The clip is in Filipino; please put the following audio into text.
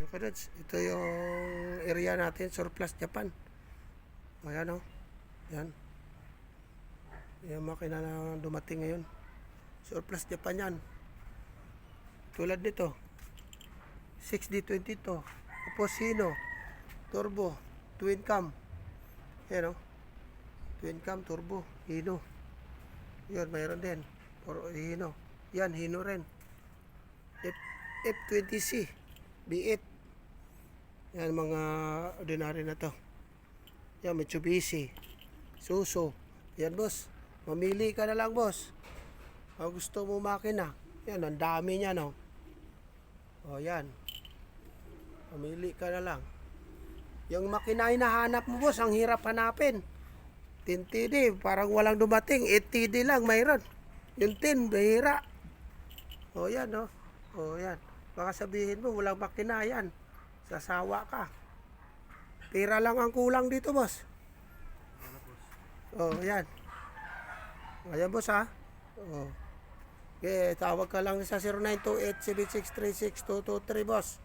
Kadods, ito yung area natin, Surplus Japan. Ayan o. Yan. Yung makina na dumating ngayon. Surplus Japan yan. Tulad nito. 6D22. Tapos Hino. Turbo. Twin cam. Yan o. Twin cam, turbo. Hino. Yun, mayroon din. Hino. Yan, Hino rin. F20C. B8. Yan, mga ordinary na to. Yan, Mitsubishi. Suso. Yan, boss. Mamili ka na lang, boss. Kung gusto mo makina. Yan, ang dami niya, no? O, yan. Mamili ka na lang. Yung makina hinahanap mo, boss, ang hirap hanapin. 10TD, parang walang dumating. 8TD lang, mayroon. Yung 10, bahira. O, yan, no? O, yan. Baka sabihin mo, walang makina yan. Sasawa ka. Pera lang ang kulang dito, boss. O, yan. Ayan, boss, ha? O. Okay, tawag ka lang sa 0928-7636223, boss.